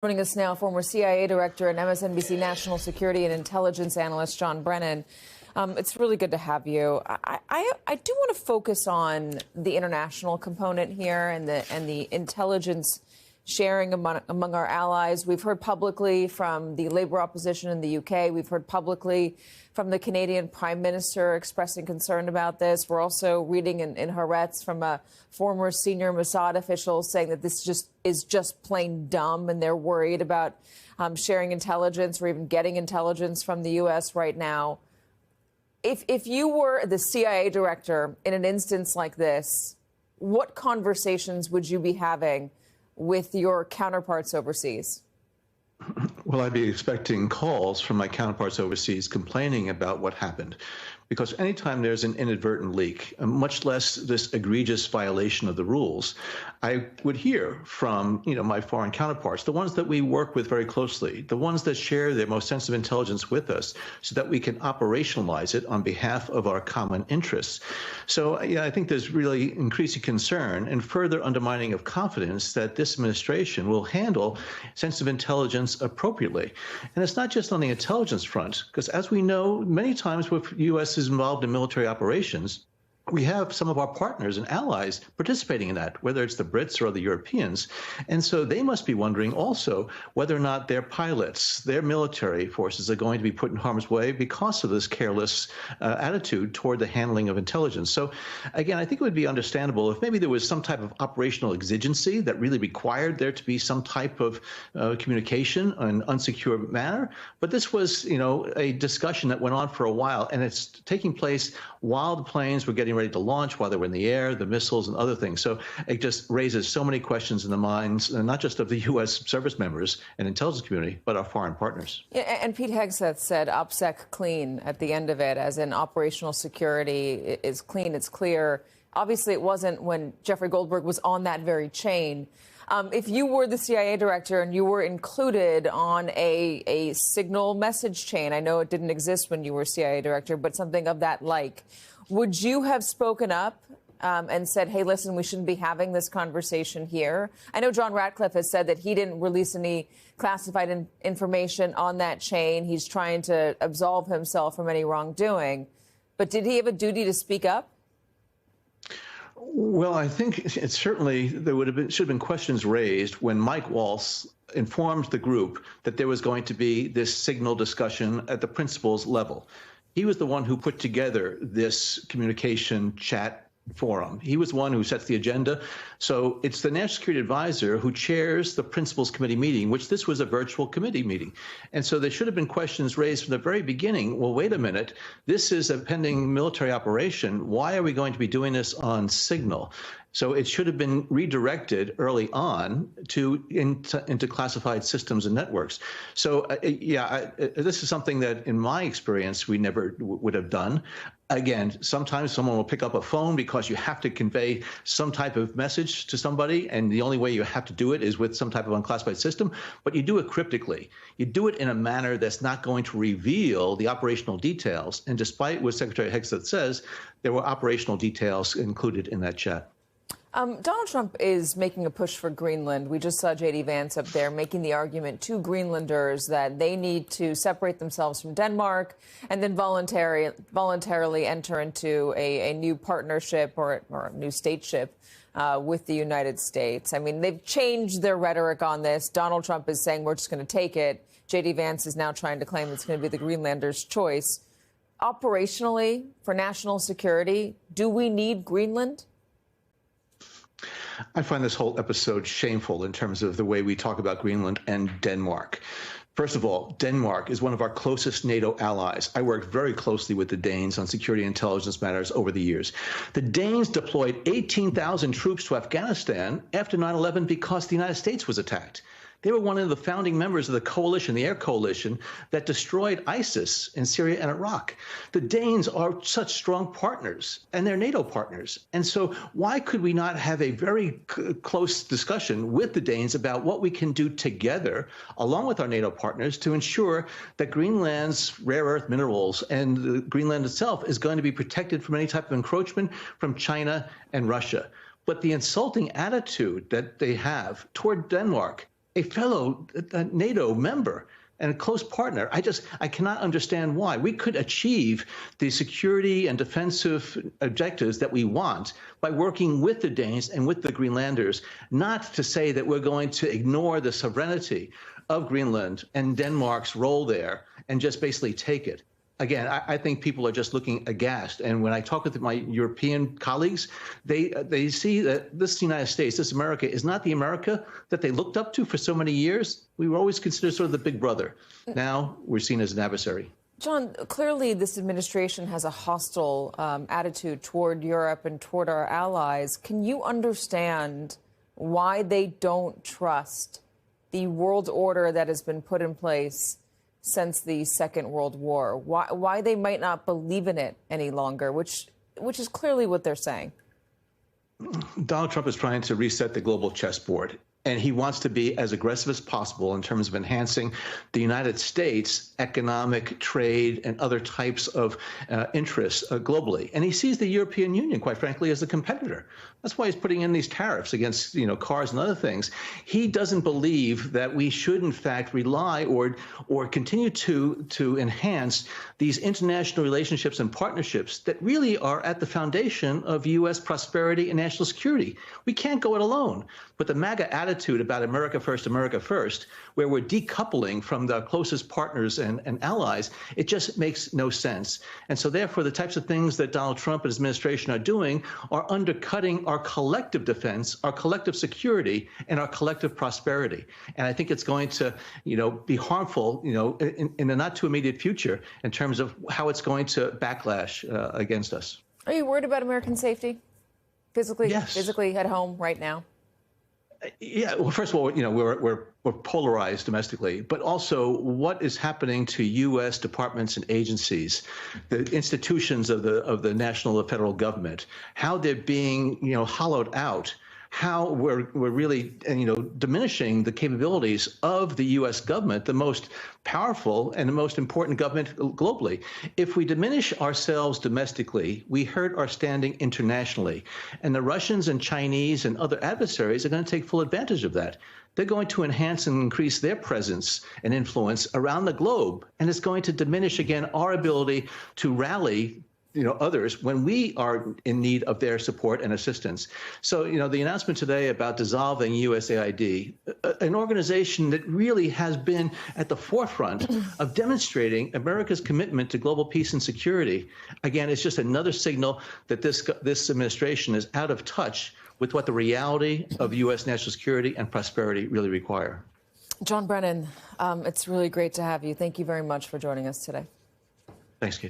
Joining us now, former CIA director and MSNBC national security and intelligence analyst John Brennan. It's really good to have you. I do want to focus on the international component here and the intelligence sharing among our allies. We've heard publicly from the Labour opposition in the UK. We've heard publicly from the Canadian Prime Minister expressing concern about this. We're also reading in Haaretz from a former senior Mossad official saying that this is just plain dumb, and they're worried about sharing intelligence or even getting intelligence from the U.S. right now. If you were the CIA director in an instance like this, what conversations would you be having with your counterparts overseas? Well, I'd be expecting calls from my counterparts overseas complaining about what happened. Because anytime there's an inadvertent leak, much less this egregious violation of the rules, I would hear from, my foreign counterparts, the ones that we work with very closely, the ones that share their most sensitive intelligence with us so that we can operationalize it on behalf of our common interests. So, I think there's really increasing concern and further undermining of confidence that this administration will handle sensitive intelligence appropriately. And it's not just on the intelligence front, because as we know, many times with U.S. is involved in military operations, we have some of our partners and allies participating in that, whether it's the Brits or the Europeans. And so they must be wondering also whether or not their pilots, their military forces are going to be put in harm's way because of this careless attitude toward the handling of intelligence. So again, I think it would be understandable if maybe there was some type of operational exigency that really required there to be some type of communication in an unsecure manner. But this was, a discussion that went on for a while, and it's taking place while the planes were getting ready to launch, while they were in the air, the missiles and other things. So it just raises so many questions in the minds, not just of the U.S. service members and intelligence community, but our foreign partners. Yeah, and Pete Hegseth said OPSEC clean at the end of it, as in operational security is clean, it's clear. Obviously, it wasn't when Jeffrey Goldberg was on that very chain. If you were the CIA director and you were included on a signal message chain, I know it didn't exist when you were CIA director, but something of that like, would you have spoken up and said, hey, listen, we shouldn't be having this conversation here? I know John Ratcliffe has said that he didn't release any classified information on that chain. He's trying to absolve himself from any wrongdoing. But did he have a duty to speak up? Well, I think it's certainly there should have been questions raised when Mike Waltz informed the group that there was going to be this signal discussion at the principals level. He was the one who put together this communication chat forum. He was the one who sets the agenda. So it's the National Security Advisor who chairs the Principals Committee meeting, which this was a virtual committee meeting. And so there should have been questions raised from the very beginning. Well, wait a minute. This is a pending military operation. Why are we going to be doing this on signal? So it should have been redirected early on into classified systems and networks. So, this is something that, in my experience, we never would have done. Again, sometimes someone will pick up a phone because you have to convey some type of message to somebody, and the only way you have to do it is with some type of unclassified system, but you do it cryptically. You do it in a manner that's not going to reveal the operational details. And despite what Secretary Hegseth says, there were operational details included in that chat. Donald Trump is making a push for Greenland. We just saw J.D. Vance up there making the argument to Greenlanders that they need to separate themselves from Denmark and then voluntarily enter into a new partnership or a new stateship with the United States. I mean, they've changed their rhetoric on this. Donald Trump is saying we're just going to take it. J.D. Vance is now trying to claim it's going to be the Greenlanders' choice. Operationally, for national security, do we need Greenland? I find this whole episode shameful in terms of the way we talk about Greenland and Denmark. First of all, Denmark is one of our closest NATO allies. I worked very closely with the Danes on security and intelligence matters over the years. The Danes deployed 18,000 troops to Afghanistan after 9/11 because the United States was attacked. They were one of the founding members of the coalition, the air coalition, that destroyed ISIS in Syria and Iraq. The Danes are such strong partners, and they're NATO partners. And so why could we not have a very close discussion with the Danes about what we can do together, along with our NATO partners, to ensure that Greenland's rare earth minerals and Greenland itself is going to be protected from any type of encroachment from China and Russia? But the insulting attitude that they have toward Denmark a fellow NATO member and a close partner. I cannot understand why. We could achieve the security and defensive objectives that we want by working with the Danes and with the Greenlanders, not to say that we're going to ignore the sovereignty of Greenland and Denmark's role there and just basically take it. Again, I think people are just looking aghast. And when I talk with my European colleagues, they see that this United States, this America, is not the America that they looked up to for so many years. We were always considered sort of the big brother. Now we're seen as an adversary. John, clearly this administration has a hostile attitude toward Europe and toward our allies. Can you understand why they don't trust the world order that has been put in place since the Second World War? Why they might not believe in it any longer, which is clearly what they're saying? Donald Trump is trying to reset the global chessboard, and he wants to be as aggressive as possible in terms of enhancing the United States' economic, trade, and other types of interests globally. And he sees the European Union, quite frankly, as a competitor. That's why he's putting in these tariffs against, cars and other things. He doesn't believe that we should, in fact, rely or continue to enhance these international relationships and partnerships that really are at the foundation of U.S. prosperity and national security. We can't go it alone. But the MAGA attitude about America first, where we're decoupling from the closest partners and allies, it just makes no sense. And so therefore, the types of things that Donald Trump and his administration are doing are undercutting our collective defense, our collective security, and our collective prosperity. And I think it's going to, be harmful, in the not too immediate future in terms of how it's going to backlash against us. Are you worried about American safety? Physically, yes. Physically at home right now? Yeah, well, first of all, we're polarized domestically, but also what is happening to U.S. departments and agencies, the institutions of the national or federal government, how they're being, hollowed out, how we're really, diminishing the capabilities of the U.S. government, the most powerful and the most important government globally. If we diminish ourselves domestically, we hurt our standing internationally. And the Russians and Chinese and other adversaries are going to take full advantage of that. They're going to enhance and increase their presence and influence around the globe. And it's going to diminish, again, our ability to rally others when we are in need of their support and assistance. So, the announcement today about dissolving USAID, an organization that really has been at the forefront of demonstrating America's commitment to global peace and security, again, it's just another signal that this administration is out of touch with what the reality of U.S. national security and prosperity really require. John Brennan, it's really great to have you. Thank you very much for joining us today. Thanks, Kate.